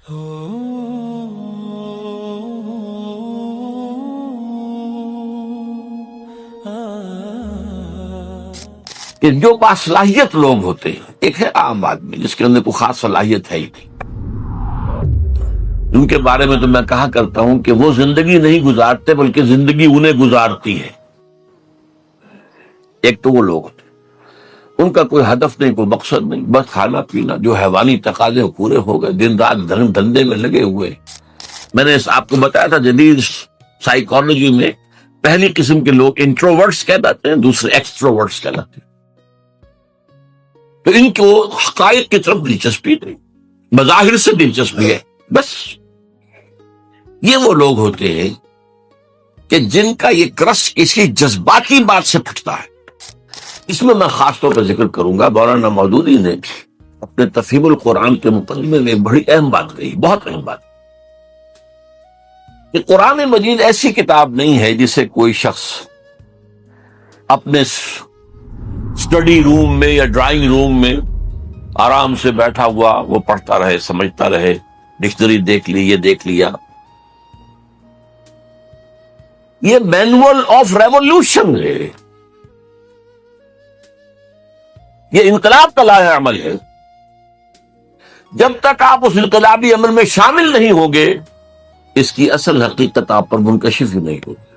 کہ جو باصلاحیت لوگ ہوتے ہیں، ایک ہے عام آدمی جس کے اندر کوئی خاص صلاحیت ہے ہی نہیں، ان کے بارے میں تو میں کہا کرتا ہوں کہ وہ زندگی نہیں گزارتے بلکہ زندگی انہیں گزارتی ہے۔ ایک تو وہ لوگ ہوتے ہیں، ان کا کوئی ہدف نہیں، کوئی مقصد نہیں، بس کھانا پینا، جو حیوانی تقاضے پورے ہو گئے، دن رات دھندے میں لگے ہوئے۔ میں نے آپ کو بتایا تھا جدید سائیکالوجی میں پہلی قسم کے لوگ انٹروورٹس کہلاتے ہیں، دوسرے ایکسٹروورٹس کہلاتے ہیں۔ تو ان کو حقائق کی طرف دلچسپی نہیں، مظاہر سے دلچسپی ہے بس۔ یہ وہ لوگ ہوتے ہیں کہ جن کا یہ کرش کسی جذباتی بات سے پھٹتا ہے۔ اس میں خاص طور پر ذکر کروں گا، مولانا مودودی نے اپنے تفہیم القرآن کے مقدمے میں بڑی اہم بات کہی، بہت اہم بات، کہ قرآن مجید ایسی کتاب نہیں ہے جسے کوئی شخص اپنے اسٹڈی روم میں یا ڈرائنگ روم میں آرام سے بیٹھا ہوا وہ پڑھتا رہے، سمجھتا رہے، ڈکشنری دیکھ لی، یہ دیکھ لیا۔ یہ مینول آف ریولوشن ہے، یہ انقلاب کا لائحہ عمل ہے۔ جب تک آپ اس انقلابی عمل میں شامل نہیں ہوں گے، اس کی اصل حقیقت آپ پر منکشف ہی نہیں ہوگی۔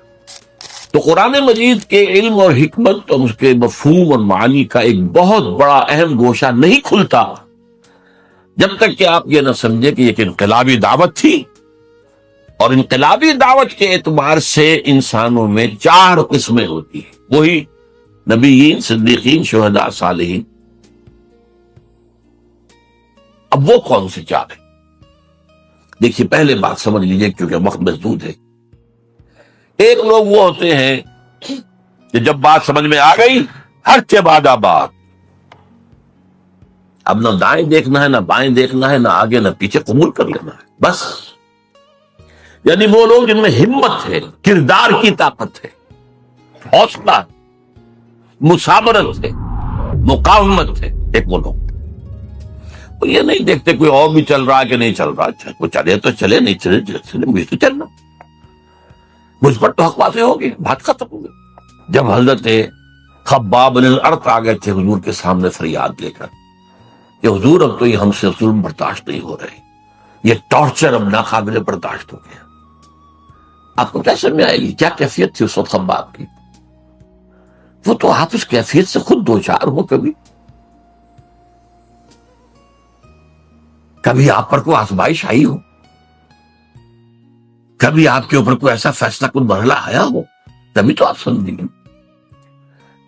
تو قرآن مجید کے علم اور حکمت اور اس کے مفہوم اور معانی کا ایک بہت بڑا اہم گوشہ نہیں کھلتا جب تک کہ آپ یہ نہ سمجھیں کہ یہ ایک انقلابی دعوت تھی، اور انقلابی دعوت کے اعتبار سے انسانوں میں 4 قسمیں ہوتی ہیں، وہی نبیین، صدیقین، شہداء، صالحین۔ اب وہ کون سے 4 ہیں؟ دیکھیے پہلے بات سمجھ لیجئے کیونکہ وقت محدود ہے۔ ایک لوگ وہ ہوتے ہیں کہ جب بات سمجھ میں آ گئی، ہر کے بعد بات، اب نہ دائیں دیکھنا ہے، نہ بائیں دیکھنا ہے، نہ آگے نہ پیچھے، قبول کر لینا ہے بس۔ یعنی وہ لوگ جن میں ہمت ہے، کردار کی طاقت ہے، حوصلہ ہے، مثابرت ہے، مقاومت ہے، ایک وہ لوگ۔ وہ یہ نہیں دیکھتے کوئی اور بھی چل رہا ہے کہ نہیں چل رہا، اچھا وہ چلے تو چلے، نہیں چلے مجھے تو چلنا، مجھ پر تو حق واضح ہو گیا، بات ختم ہو گئی۔ جب حضرت خباب بن الارت آ گئے تھے حضور کے سامنے فریاد لے کر کہ حضور اب تو یہ ہم سے ظلم برداشت نہیں ہو رہے، یہ ٹارچر اب ناقابل برداشت ہو گیا۔ آپ کو کیسے میں آئے گی کیا کیفیت تھی اس وقت خباب کی؟ وہ تو آپ اس کیفیت سے خود دوچار ہو، کبھی آپ پر کوئی آزمائش آئی ہو، کبھی آپ کے اوپر کوئی ایسا فیصلہ کن مرحلہ آیا ہو، تبھی تو آپ سمجھیں گے۔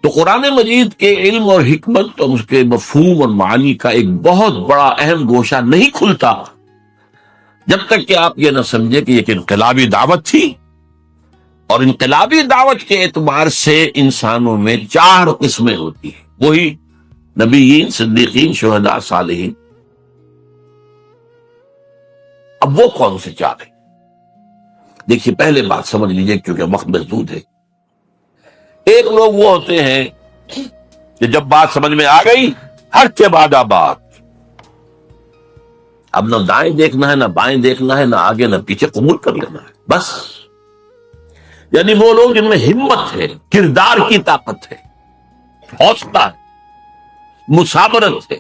تو قرآن مجید کے علم اور حکمت اور اس کے مفہوم اور معانی کا ایک بہت بڑا اہم گوشہ نہیں کھلتا جب تک کہ آپ یہ نہ سمجھیں کہ یہ ایک انقلابی دعوت تھی، اور انقلابی دعوت کے اعتبار سے انسانوں میں 4 قسمیں ہوتی ہیں، وہی نبیین، صدیقین، شہداء، صالحین۔ اب وہ کون سے 4 ہیں؟ دیکھیے پہلے بات سمجھ لیجئے کیونکہ وقت محدود ہے۔ ایک لوگ وہ ہوتے ہیں کہ جب بات سمجھ میں آ گئی، ہر کے بعد بات، اب نہ دائیں دیکھنا ہے، نہ بائیں دیکھنا ہے، نہ آگے نہ پیچھے، قبول کر لینا ہے بس۔ یعنی وہ لوگ جن میں ہمت ہے، کردار کی طاقت ہے، حوصلہ ہے، مثابرت ہے،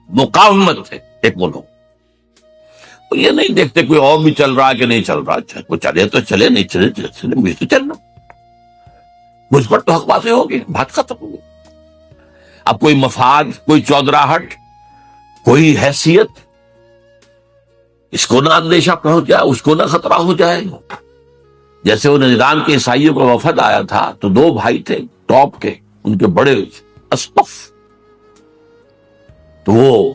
مقاومت ہے، ایک وہ لوگ۔ یہ نہیں دیکھتے کوئی اور بھی چل رہا ہے کہ نہیں چل رہا، اچھا وہ چلے تو چلے، نہیں چلے مجھے تو چلنا، مجھ پر تو حق واضح ہو گیا، بات ختم ہو گئی۔ اب کوئی مفاد، کوئی چودراہٹ، کوئی حیثیت، اس کو نہ اندیشہ پہنچ جائے، اس کو نہ خطرہ ہو جائے۔ جیسے وہ نجران کے عیسائیوں کا وفد آیا تھا تو 2 بھائی تھے ٹاپ کے، ان کے بڑے اسقف، تو وہ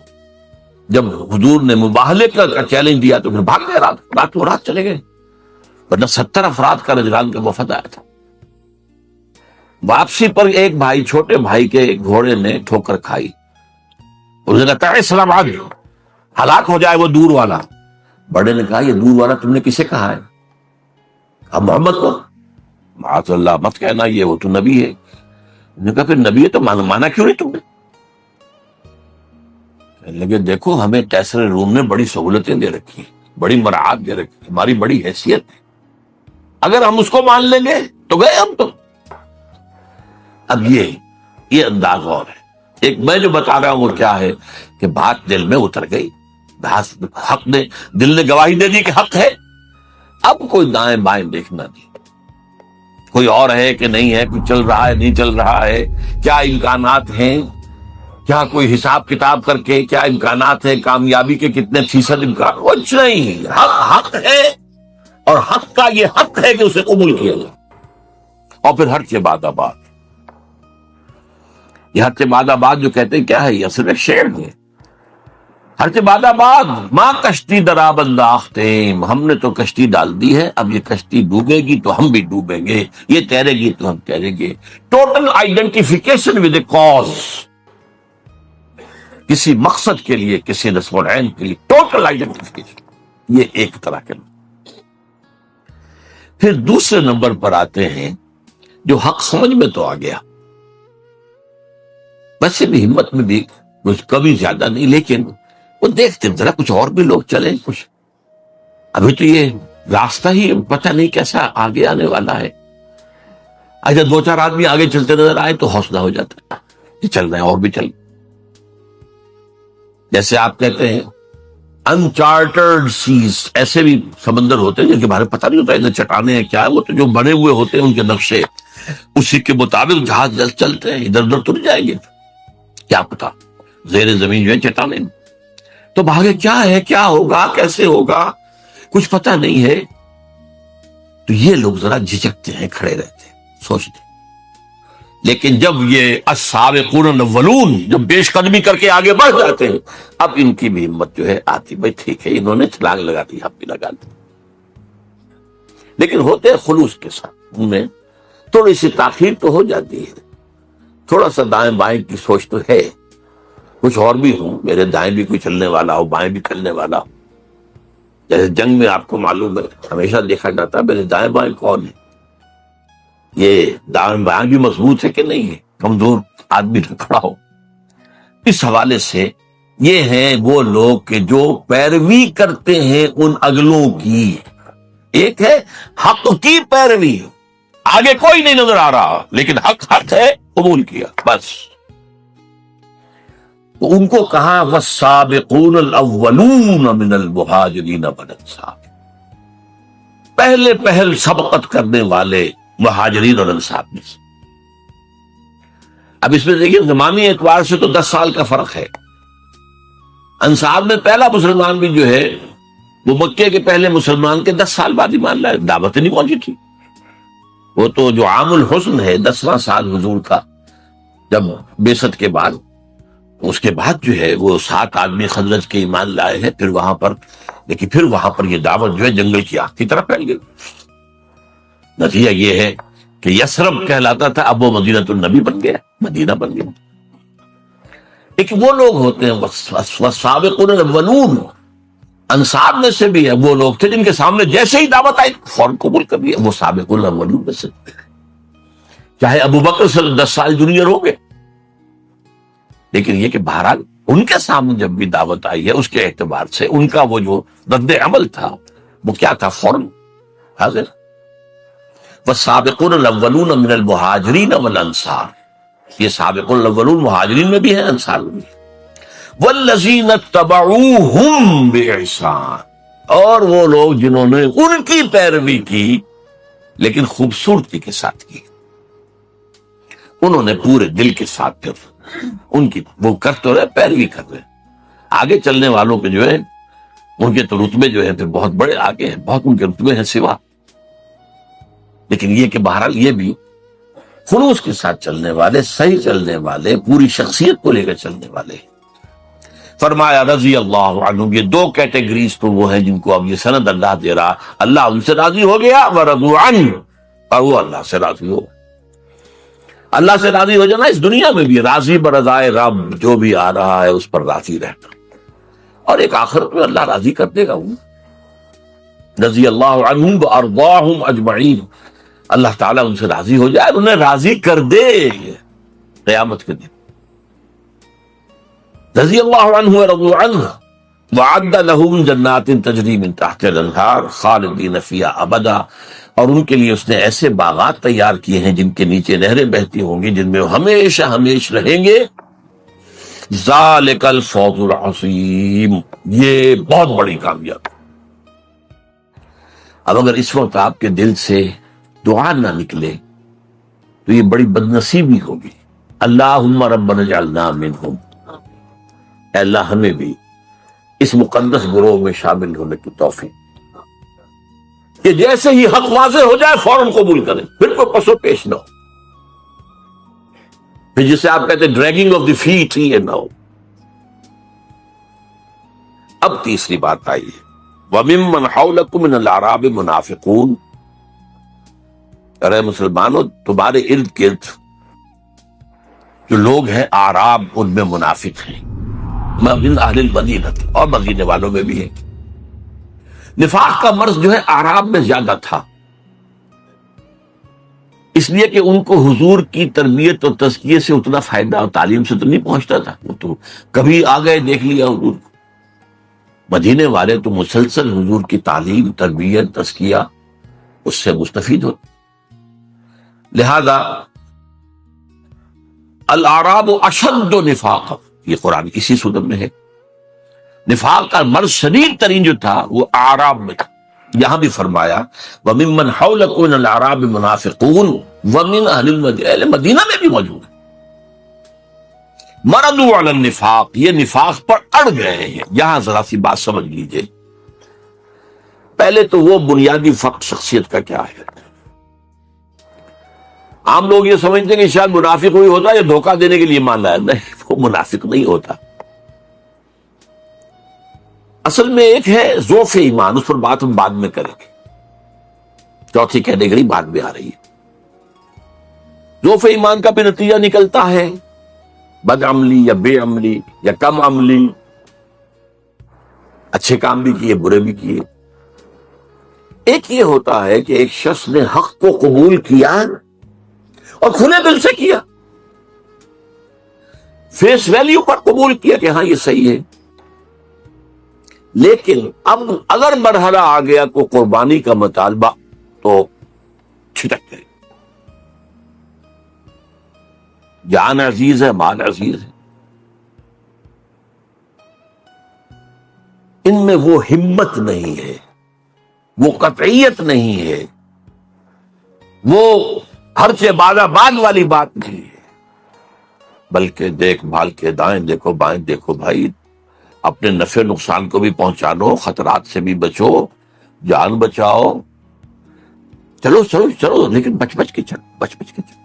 جب حضور نے مباہلے کا چیلنج دیا تو پھر بھاگ گئے، رات رات چلے گئے، ورنہ 70 افراد کا نجران کا وفد آیا تھا۔ واپسی پر ایک بھائی، چھوٹے بھائی کے گھوڑے نے ٹھوکر کھائی، اس نے کہا اسلام آج ہلاک ہو جائے وہ دور والا۔ بڑے نے کہا یہ دور والا تم نے کسے کہا ہے؟ اب محمد کو، معاذ اللہ مت کہنا، یہ وہ تو نبی ہے۔ انہوں نے کہا پھر نبی ہے تو مانا کیوں نہیں تم نے؟ کہنے لگے دیکھو ہمیں ٹیسر روم نے بڑی سہولتیں دے رکھی ہیں، بڑی مراعات دے رکھی، ہماری بڑی حیثیت ہے، اگر ہم اس کو مان لیں گے تو گئے ہم تو۔ اب یہ انداز اور ہے۔ ایک میں جو بتا رہا ہوں وہ کیا ہے کہ بات دل میں اتر گئی، حق نے، دل نے گواہی دے دی کہ حق ہے، اب کوئی دائیں بائیں دیکھنا نہیں، کوئی اور ہے کہ نہیں ہے، کچھ چل رہا ہے نہیں چل رہا ہے، کیا امکانات ہیں، کیا کوئی حساب کتاب کر کے کیا امکانات ہیں، کامیابی کے کتنے فیصد امکان، کچھ نہیں، حق ہے، اور حق کا یہ حق ہے کہ اسے قبول کیا جائے۔ اور پھر ہر کے بعد آباد، یہ ہر کے بعد آباد جو کہتے ہیں کیا ہے، یہ صرف ایک شعر ہے۔ ہر کے بعد آباد ماں کشتی درا بنداختیم، ہم نے تو کشتی ڈال دی ہے، اب یہ کشتی ڈوبے گی تو ہم بھی ڈوبیں گے، یہ تیرے گی تو ہم تیریں گے۔ Total identification with a cause, کسی مقصد کے لیے، کسی نصب العین کے لیے ٹوٹل آئیڈینٹیفیکیشن، یہ ایک طرح کے۔ پھر دوسرے نمبر پر آتے ہیں جو حق سمجھ میں تو آ گیا، ویسے بھی ہمت میں بھی کچھ کمی زیادہ نہیں، لیکن وہ دیکھتے ذرا کچھ اور بھی لوگ چلیں، کچھ ابھی تو یہ راستہ ہی پتہ نہیں کیسا آگے آنے والا ہے۔ اچھا دو چار آدمی آگے چلتے نظر آئے تو حوصلہ ہو جاتا ہے کہ چل رہے ہیں اور بھی چل، جیسے آپ کہتے ہیں انچارٹرڈ سیز، ایسے بھی سمندر ہوتے ہیں جن کے بارے میں پتہ نہیں ہوتا اتنے چٹانیں ہیں کیا ہے، وہ تو جو بنے ہوئے ہوتے ہیں ان کے نقشے، اسی کے مطابق جہاز چلتے ہیں، ادھر ادھر تو نہیں جائیں گے، کیا پتا زیر زمین جو ہے چٹانیں، تو بھاگے کیا ہے، کیا ہوگا، کیسے ہوگا، کچھ پتہ نہیں ہے۔ تو یہ لوگ ذرا جھجکتے ہیں، کھڑے رہتے ہیں، سوچتے ہیں۔ لیکن جب یہ السابقون الاولون جب پیش قدمی کر کے آگے بڑھ جاتے ہیں، اب ان کی بھی ہمت جو ہے آتی، بھائی ٹھیک ہے انہوں نے چھلانگ لگا دی، ہم بھی لگا دی، لیکن ہوتے ہیں خلوص کے ساتھ، ان میں تھوڑی سی تاخیر تو ہو جاتی ہے، تھوڑا سا دائیں بائیں کی سوچ تو ہے، کچھ اور بھی ہوں، میرے دائیں بھی کوئی چلنے والا ہو، بائیں بھی چلنے والا ہو، جیسے جنگ میں آپ کو معلوم ہے ہمیشہ دیکھا جاتا ہے میرے دائیں بائیں کون ہے، یہ دائیں بائیں بھی مضبوط ہے کہ نہیں ہے، کمزور آدمی نہ کھڑا ہو۔ اس حوالے سے یہ ہیں وہ لوگ کہ جو پیروی کرتے ہیں ان اگلوں کی، ایک ہے حق کی پیروی، آگے کوئی نہیں نظر آ رہا لیکن حق ہے، قبول کیا بس۔ تو ان کو کہا والسابقون الاولون من المہاجرین والانصار، پہلے پہل سبقت کرنے والے مہاجرین اور انصار میں سے۔ اب اس میں دیکھیے زمانی اعتبار سے تو 10 سال کا فرق ہے، انصار میں پہلا مسلمان بھی جو ہے وہ مکے کے پہلے مسلمان کے 10 سال بعد ایمان لائے، دعوت نہیں پہنچی تھی، وہ تو جو عام الحسن ہے 10واں سال حضور کا جب بعثت کے بعد، اس کے بعد جو ہے وہ 7 آدمی خزرج کے ایمان لائے ہیں، پھر وہاں پر، لیکن پھر وہاں پر یہ دعوت جو ہے جنگل کی آگ کی طرح پھیل گئی۔ نتیجہ یہ ہے کہ یثرب کہلاتا تھا، اب وہ مدینۃ النبی بن گیا، مدینہ بن گیا۔ لیکن وہ لوگ ہوتے ہیں والسابقون الاولون، انصار میں سے بھی ہے، وہ لوگ تھے جن کے سامنے جیسے ہی دعوت آئی فوراً قبول کر لیا، وہ سابقون الاولون میں سے، چاہے ابو بکر سے 10 سال جونیئر ہو گئے، لیکن یہ کہ بہرحال ان کے سامنے جب بھی دعوت آئی ہے اس کے اعتبار سے ان کا وہ جو رد عمل تھا وہ کیا تھا، فوراً حاضر۔ والسابقون الاولون من المہاجرین والانصار، یہ سابقون الاولون مہاجرین میں بھی ہیں، انصار میں بھی ہیں۔ والذین اتبعوہم بإحسان، اور وہ لوگ جنہوں نے ان کی پیروی کی لیکن خوبصورتی کے ساتھ کی، انہوں نے پورے دل کے ساتھ پھر ان کی وہ کر تو رہے، پیروی کر رہے۔ آگے چلنے والوں کے جو ہے ان کے تو رتبے جو ہے پھر بہت بڑے آگے ہیں، بہت ان کے رتبے ہیں سوا، لیکن یہ کہ بہرحال یہ بھی خلوص کے ساتھ چلنے والے، صحیح چلنے والے، پوری شخصیت کو لے کر چلنے والے۔ فرمایا رضی اللہ عنہم، یہ 2 کیٹیگریز تو وہ ہیں جن کو اب یہ سند اللہ دے رہا، اللہ ان سے راضی ہو گیا، ورضوا عنہ، اور وہ اللہ سے راضی ہو۔ اللہ سے راضی ہو جانا اس دنیا میں بھی، راضی برضائے رب، جو بھی آ رہا ہے اس پر راضی رہنا، اور ایک آخرت میں اللہ راضی کر دے گا، رضی اللہ عنہم وارضاہم اجمعین، اللہ تعالیٰ ان سے راضی ہو جائے، انہیں راضی کر دے قیامت کے دن۔ رضی اللہ عنہ ورضوا عنہ، وعد لهم جنات تجری من تحت الانہار خالدین فیہا ابدا، اور ان کے لیے اس نے ایسے باغات تیار کیے ہیں جن کے نیچے نہریں بہتی ہوں گی، جن میں وہ ہمیشہ ہمیشہ رہیں گے۔ ذالک الفوز العظیم، یہ بہت بڑی کامیابی۔ اب اگر اس وقت آپ کے دل سے دعا نہ نکلے تو یہ بڑی بدنصیبی ہوگی۔ اللہم ربنا اجعلنا منہم، اے اللہ ہمیں بھی اس مقدس گروہ میں شامل ہونے کی توفیق، کہ جیسے ہی حق واضح ہو جائے فوراً قبول کریں، پھر کوئی پس و پیش نہ ہو، پھر جسے آپ کہتے ہیں ڈریگنگ آف دی فیٹ، یہ نہ ہو۔ اب تیسری بات آئی ہے، وَمِمَّنْ حَوْلَكُمْ مِنَ الْأَعْرَابِ مُنَافِقُونَ، ارے مسلمانوں تمہارے ارد گرد جو لوگ ہیں اعراب، ان میں منافق ہیں، من اہل المدینہ، اور مدینے والوں میں بھی ہے۔ نفاق کا مرض جو ہے اعراب میں زیادہ تھا، اس لیے کہ ان کو حضور کی تربیت اور تزکیے سے اتنا فائدہ اور تعلیم سے تو نہیں پہنچتا تھا، وہ تو کبھی آ گئے دیکھ لیا حضور کو۔ مدینے والے تو مسلسل حضور کی تعلیم، تربیت، تزکیہ اس سے مستفید ہوتے، لہذا الاعراب اشد نفاقا، یہ قرآن اسی سورت میں ہے۔ نفاق کا مرض شدید ترین جو تھا وہ اعراب میں تھا۔ یہاں بھی فرمایا وَمِمَّنْ حَوْلَكُمْ مِنَ الْأَعْرَابِ مُنَافِقُونَ وَمِنْ أَهْلِ الْمَدِينَةِ، اہل مدینہ میں بھی موجود ہے۔ مَرَدُوا عَلَى النِّفَاقِ، یہ نفاق پر اڑ گئے ہیں۔ یہاں ذرا سی بات سمجھ لیجئے، پہلے تو وہ بنیادی فرق شخصیت کا کیا ہے۔ عام لوگ یہ سمجھتے ہیں کہ شاید منافق ہوئی ہوتا ہے یا دھوکہ دینے کے لیے مان لایا، نہیں، وہ منافق نہیں ہوتا۔ اصل میں ایک ہے ضعف ایمان، اس پر بات ہم بعد میں کریں گے، چوتھی کیٹیگری بعد میں آ رہی ہے۔ ضعف ایمان کا بھی نتیجہ نکلتا ہے بد عملی یا بے عملی یا کم عملی، اچھے کام بھی کیے برے بھی کیے۔ ایک یہ ہوتا ہے کہ ایک شخص نے حق کو قبول کیا اور کھلے دل سے کیا، فیس ویلیو پر قبول کیا کہ ہاں یہ صحیح ہے، لیکن اب اگر مرحلہ آ گیا کو قربانی کا مطالبہ تو چھٹک گئے۔ جان عزیز ہے، مال عزیز ہے، ان میں وہ ہمت نہیں ہے، وہ قطعیت نہیں ہے، وہ ہر سے بادہ باد والی بات نہیں ہے، بلکہ دیکھ بھال کے دائیں دیکھو بائیں دیکھو بھائی، اپنے نفع نقصان کو بھی پہنچانو، خطرات سے بھی بچو، جان بچاؤ، چلو چلو چلو، لیکن بچ بچ کے چلو، بچ بچ کے چلو۔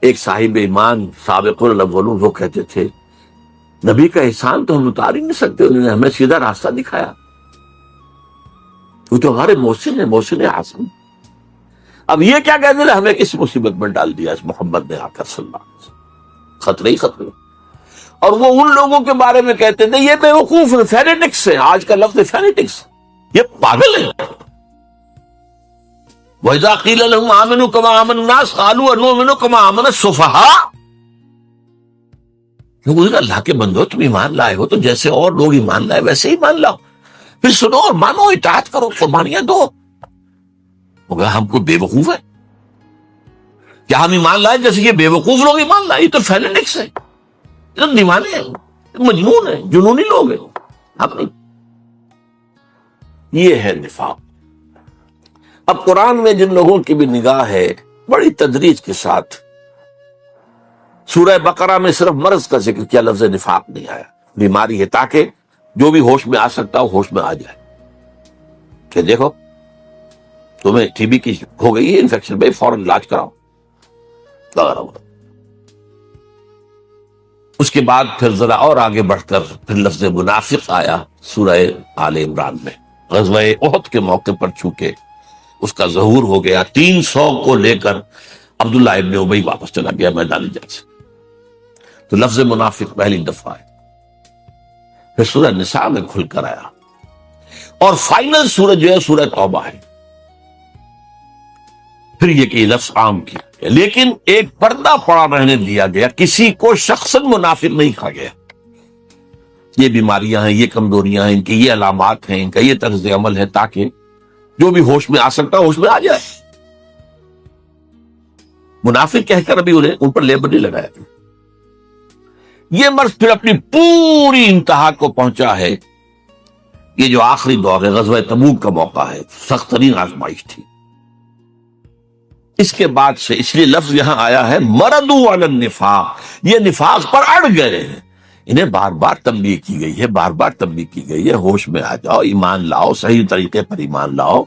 ایک صاحب ایمان سابق الاولون وہ کہتے تھے نبی کا احسان تو ہم اتار ہی نہیں سکتے، انہوں نے ہمیں سیدھا راستہ دکھایا، وہ تو ہمارے محسن ہے، محسن حسن۔ اب یہ کیا کہتے تھے، ہمیں کس مصیبت میں ڈال دیا اس محمد نے آ کر صلی اللہ علیہ وسلم، خطرے ہی خطرے۔ اور وہ ان لوگوں کے بارے میں کہتے تھے یہ بے وقوف فینیٹکس ہیں، آج کا لفظ فینیٹکس، یہ پاگل ہیں۔ وَإِذَا قِيلَ لَهُمْ آمِنُوا كَمَا آمَنَ النَّاسُ قَالُوا أَنُؤْمِنُ كَمَا آمَنَ السُّفَهَاءُ، لوگ اللہ کے بندو تم ایمان لائے ہو تو جیسے اور لوگ ایمان لائے ویسے ہی مان لاؤ، پھر سنو اور مانو، اطاعت کرو، قربانیاں دو۔ مگر ہم کو بے وقوف ہے کیا ہم ایمان لائے جیسے یہ بے وقوف لوگ ایمان لائے؟ یہ تو فینیٹکس ہے، یہ تو دیوانے ہیں، مجنون ہیں، جنونی لوگ ہیں، ہم نہیں۔ یہ ہے نفاق۔ اب قرآن میں جن لوگوں کی بھی نگاہ ہے بڑی تدریج کے ساتھ، سورہ بقرہ میں صرف مرض کا ذکر کیا، لفظ نفاق نہیں آیا، بیماری ہے، تاکہ جو بھی ہوش میں آ سکتا ہو ہوش میں آ جائے کہ دیکھو تمہیں ٹی بی کی ہو گئی ہے انفیکشن، بھائی فوراً علاج کراؤ وغیرہ وغیرہ۔ اس کے بعد پھر ذرا اور آگے بڑھ کر پھر لفظ منافق آیا سورہ آل عمران میں، غزوہ احد کے موقع پر چونکہ اس کا ظہور ہو گیا، 300 کو لے کر عبداللہ ابن ابی واپس چلا گیا میدان جنگ سے، تو لفظ منافق پہلی دفعہ ہے۔ پھر سورہ نساء میں کھل کر آیا، اور فائنل سورج جو ہے سورہ توبہ ہے۔ پھر یہ کہ لفظ عام کیا گیا، لیکن ایک پردہ پڑا رہنے دیا گیا، کسی کو شخصاً منافق نہیں کہا گیا، یہ بیماریاں ہیں، یہ کمزوریاں ہیں، ان کی یہ علامات ہیں، ان کا یہ طرز عمل ہے، تاکہ جو بھی ہوش میں آ سکتا ہوش میں آ جائے۔ منافق کہہ کر ابھی انہیں ان پر لیبل نہیں لگایا گیا۔ یہ مرض پھر اپنی پوری انتہا کو پہنچا ہے، یہ جو آخری دور ہے، غزوہ تبوک کا موقع ہے، سخت ترین آزمائش تھی۔ اس کے بعد سے اس لیے لفظ یہاں آیا ہے مردوا علی النفاق، یہ نفاق پر اڑ گئے ہیں۔ انہیں بار بار تنبیہ کی گئی ہے، بار بار تنبیہ کی گئی ہے، ہوش میں آ جاؤ، ایمان لاؤ، صحیح طریقے پر ایمان لاؤ،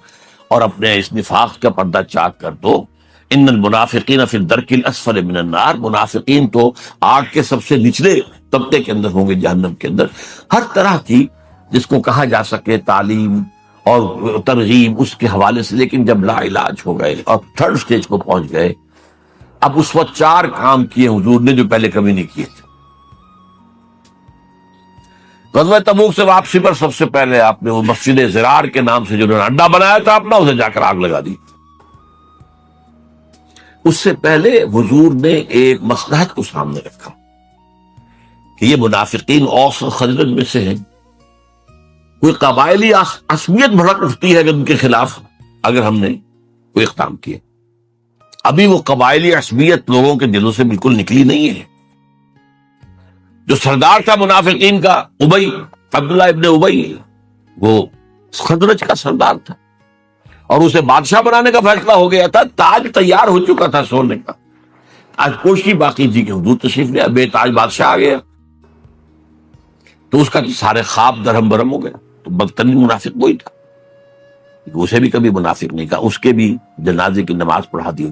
اور اپنے اس نفاق کا پردہ چاک کر دو۔ ان المنافقین فی الدرک الاسفل من النار، منافقین تو آگ کے سب سے نچلے طبقے کے اندر ہوں گے، جہنم کے اندر۔ ہر طرح کی جس کو کہا جا سکے تعلیم اور ترغیب اس کے حوالے سے، لیکن جب لا علاج ہو گئے اور تھرڈ سٹیج کو پہنچ گئے، اب اس وقت 4 کام کیے حضور نے جو پہلے کبھی نہیں کیے تھے۔ غزوہ تبوک سے واپسی پر سب سے پہلے آپ نے وہ مسجد زرار کے نام سے جو انہوں نے اڈا بنایا تھا اپنا، اسے جا کر آگ لگا دی۔ اس سے پہلے حضور نے ایک مصلحت کو سامنے رکھا کہ یہ منافقین اوس اور خزرج میں سے ہیں، کوئی قبائلی عصبیت بھڑک اٹھتی ہے اگر ان کے خلاف، اگر ہم نے کوئی اقدام کیے۔ ابھی وہ قبائلی عصبیت لوگوں کے دلوں سے بالکل نکلی نہیں ہے۔ جو سردار تھا منافقین کا ابی، عبداللہ ابن ابی، وہ خزرج کا سردار تھا، اور اسے بادشاہ بنانے کا فیصلہ ہو گیا تھا۔ تاج تیار ہو چکا تھا سونے کا، آج کوشی باقی تھی کہ حضور تشریف لیا، بے تاج بادشاہ آ گیا، تو اس کا سارے خواب درہم برہم ہو گیا۔ تو بدترین منافق وہی تھا، اسے بھی کبھی منافق نہیں کہا، اس کے بھی جنازے کی نماز پڑھا دی،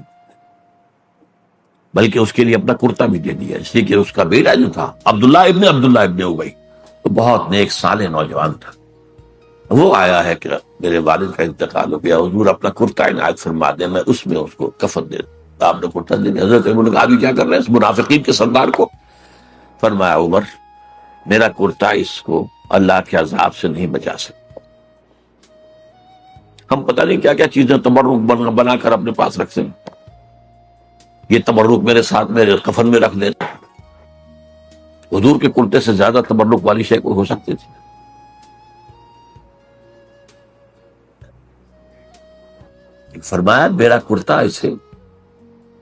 بلکہ اس کے لیے اپنا کرتا بھی دے دیا، اس لیے کہ اس کا بیٹا جو تھا عبداللہ ابن ابی تو بہت نیک صالح نوجوان تھا۔ وہ آیا ہے کہ میرے والد کا انتقال ہو گیا، حضور اپنا کرتا عنایت فرما دیں، میں اس میں اس کو کفن دے دوں۔ آپ نے کرتا دے دیا۔ حضرت عمر نے کہا ابھی کیا کر رہے ہیں اس منافقین کے سردار کو؟ فرمایا عمر میرا کرتا اس کو اللہ کے عذاب سے نہیں بچا سکتا۔ ہم پتہ نہیں کیا کیا چیزیں تبرک بنا کر اپنے پاس رکھتے ہیں، یہ تبرک میرے ساتھ میرے کفن میں رکھ دیتے۔ حضور کے کرتے سے زیادہ تبرک والی شے کوئی ہو سکتی تھی؟ فرمایا میرا کرتا اسے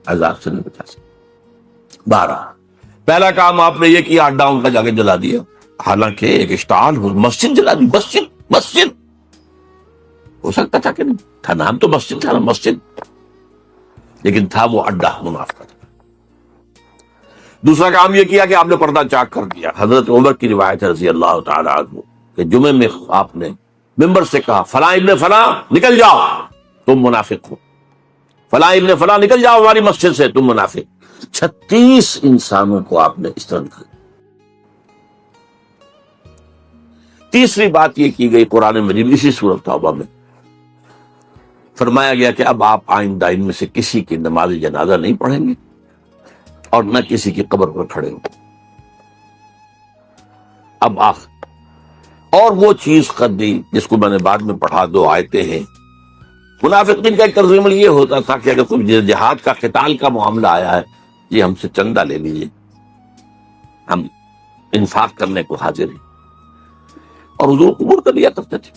عذاب سے نہیں بچا سکتا۔ 12 پہلا کام آپ نے یہ کیا، اڈا ان کا جا کے جلا دیا، حالانکہ ایک اشتعال مسجد جلا دی۔ مسجد ہو سکتا تھا کہ نہیں تھا، نام تو مسجد تھا نا، مسجد، لیکن تھا وہ اڈا منافقت کا۔ دوسرا کام یہ کیا کہ آپ نے پردہ چاک کر دیا۔ حضرت عمر کی روایت ہے رضی اللہ تعالی عنہ کہ جمعے میں آپ نے ممبر سے کہا فلاں ابن فلاں نکل جاؤ تم منافق ہو، فلاں ابن فلاں نکل جاؤ ہماری مسجد سے تم منافق۔ 36 انسانوں کو آپ نے اس طرح کہا۔ تیسری بات یہ کی گئی قرآن مجید اسی سورۃ توبہ میں فرمایا گیا کہ اب آپ آئندہ ان میں سے کسی کی نماز جنازہ نہیں پڑھیں گے اور نہ کسی کی قبر پر کھڑے ہوں۔ اب اور وہ چیز کر دی جس کو میں نے بعد میں پڑھا، 2 آیتیں ہیں۔ منافقین کا ایک طرز عمل یہ ہوتا تھا کہ اگر کوئی جہاد کا قتال کا معاملہ آیا ہے، یہ ہم سے چندہ لے لیجیے، ہم انفاق کرنے کو حاضر ہیں، اور حضور قبول کر لیا کرتے تھے۔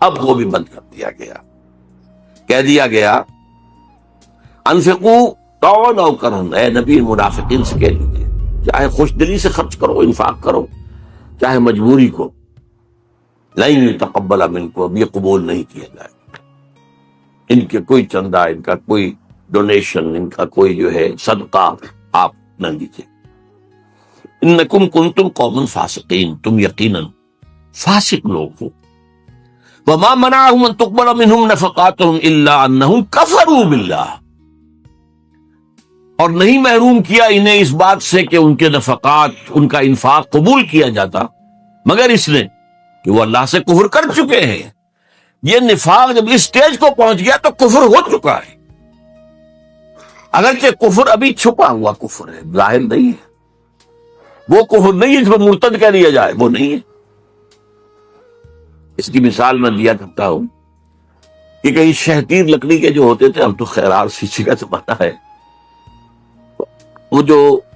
اب وہ بھی بند کر دیا گیا، کہہ دیا گیا انفقوا طوعا او کرہا، اے نبی منافقین سے کہہ دیجیے چاہے خوش دلی سے خرچ کرو، انفاق کرو، چاہے مجبوری کو، لن یتقبل منکم، اب یہ قبول نہیں کیا جائے گا۔ ان کے کوئی چندہ، ان کا کوئی ڈونیشن، ان کا کوئی جو ہے صدقہ آپ نہ دیجیے۔ انکم کنتم قوما فاسقین، تم یقیناً فاسق لوگ ہو۔ وما منعهم ان تقبل منهم نفقاتهم الا انهم كفروا بالله، اور نہیں محروم کیا انہیں اس بات سے کہ ان کے نفقات، ان کا انفاق قبول کیا جاتا، مگر اس لیے کہ وہ اللہ سے کفر کر چکے ہیں۔ یہ نفاق جب اس سٹیج کو پہنچ گیا تو کفر ہو چکا ہے، اگرچہ کفر ابھی چھپا ہوا کفر ہے، ظاہر نہیں ہے، وہ کفر نہیں ہے جس پر مرتد کہہ دیا جائے، وہ نہیں ہے۔ اس کی مثال میں دیا کرتا ہوں کہ کہیں شہتیر لکڑی کے جو ہوتے تھے، اب تو خیرار شیشے کا زمانہ ہے، وہ جو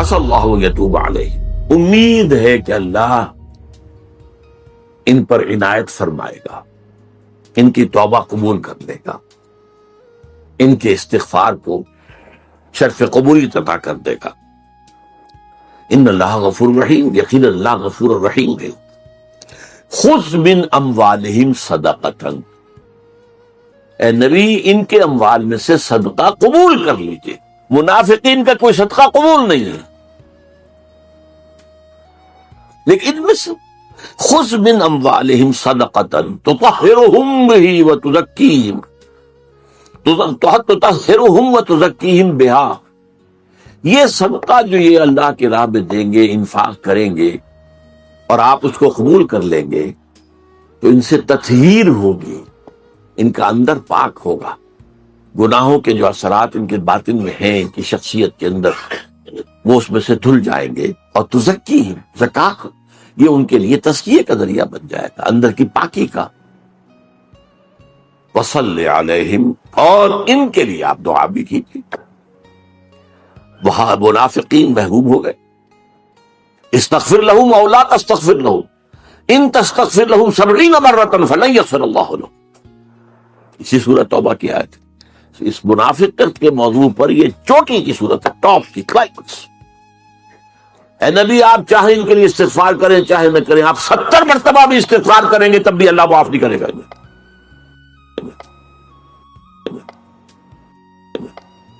عسى اللہ ان یتوب علیہم، امید ہے کہ اللہ ان پر عنایت فرمائے گا، ان کی توبہ قبول کر لے گا، ان کے استغفار کو شرف قبولیت عطا کر دے گا۔ ان اللہ غفور رحیم، یقین اللہ غفور الرحیم ہے۔ خذ من اموالہم صدقۃ، اے نبی ان کے اموال میں سے صدقہ قبول کر لیجئے۔ منافقین کا کوئی صدقہ قبول نہیں ہے، لیکن ان میں سے خذ من اموالہم صدقۃ تطہرہم بہ وتزکیہم، تطہرہم وتزکیہم بہا، یہ صدقہ جو یہ اللہ کی راہ میں دیں گے، انفاق کریں گے اور آپ اس کو قبول کر لیں گے تو ان سے تطہیر ہوگی، ان کا اندر پاک ہوگا، گناہوں کے جو اثرات ان کے باطن میں ہیں، ان کی شخصیت کے اندر، وہ اس میں سے دھل جائیں گے۔ اور تزکیہم، زکات یہ ان کے لیے تزکیے کا ذریعہ بن جائے گا، اندر کی پاکی کا۔ وصلی علیہم، اور ان کے لیے آپ دعا بھی کیجیے۔ وہاں منافقین محروم ہو گئے۔ استغفر لہم او لا تستغفر لہم ان تستغفر لہم 70 مرۃ فلن یغفر اللہ لہم، اسی سورۃ توبہ کی آیت۔ اس منافقت کے موضوع پر یہ چوٹی کی صورت ہے، ٹاپ کی کلائمیکس۔ اے نبی آپ چاہیں ان کے لیے استغفار کریں چاہے نہ کریں، آپ 70 مرتبہ بھی استغفار کریں گے تب بھی اللہ معاف نہیں کرے گا۔